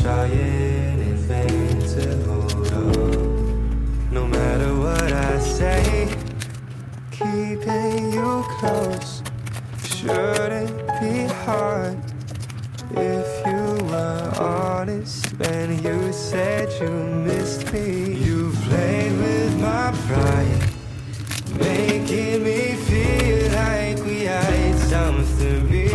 trying in vain to hold on. No matter what I say, keeping you close shouldn't be hard. If you were honest when you said you missed me, you played with my pride, making me feel like we had something real.